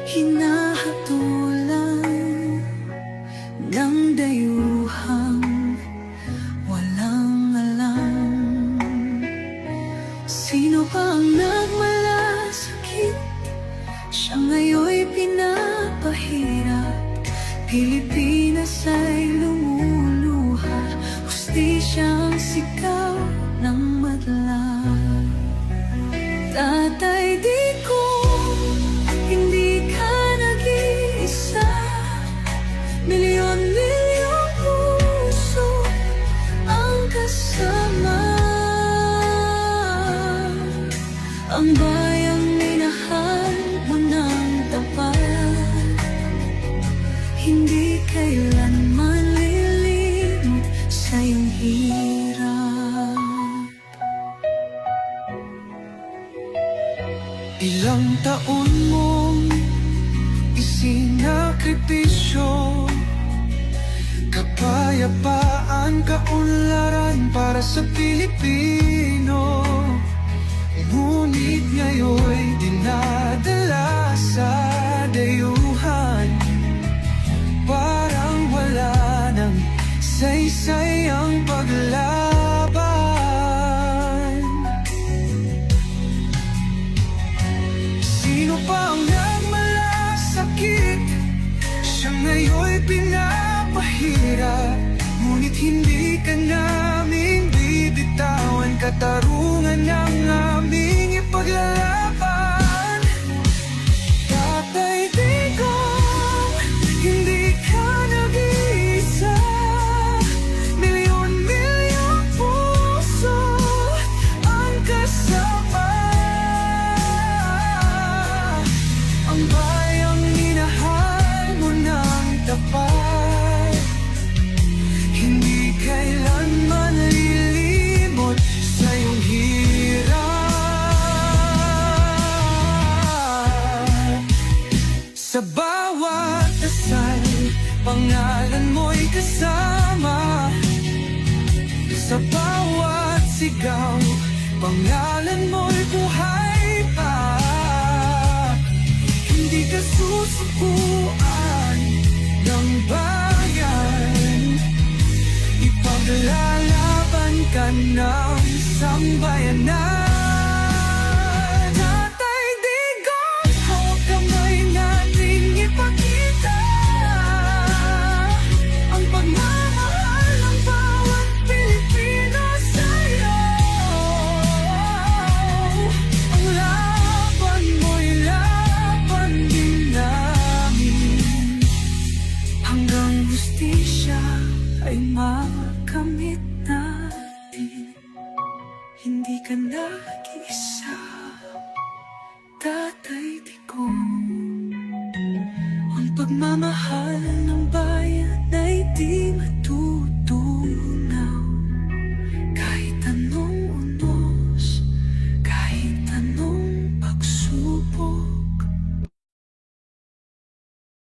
hinahatulan ng dayuhang walang alam. Sino pa ang nagmalasakit? Siya ngayon'y pinapahirap. Pilipinas ay lumuluha, hustisyang sigaw ng madla. Tatay Digong, hindi ka nag-iisa. Milyon-milyong puso ang kasama. Ang bayang minahal mo ng tapat, hindi kailanman lilimot sa iyong hirap. Ilang taon mong isinakripisyo, kapayapaan, kaunlaran para sa Pilipino. Ngunit ngayon'y dinadala sa dayuhan, parang wala nang saysay ang paglaban. Sino pa ang nagmalasakit? Siya ngayon'y pinapahirap. Ngunit hindi ka namin bibitawan, katarungan ng aming ipaglalaban. Tatay Digong, hindi ka nag-iisa. Milyon-milyong puso ang kasama. Ang bayang minahal mo ng tapat, hindi kailanman lilimot sa iyong hirap. Sa bawat dasal, pangalan mo'y kasama. Sa bawat sigaw, pangalan mo'y buhay pa. Hindi ka susukuan ng bayan, ipaglalaban ka ng sambayanan. Tatay Digong, hawak kamay nating ipakita ang pagmamahal ng bawat Pilipino sa'yo. Ang laban mo'y laban din namin, hanggang hustisya ay makamit natin. Hindi ka na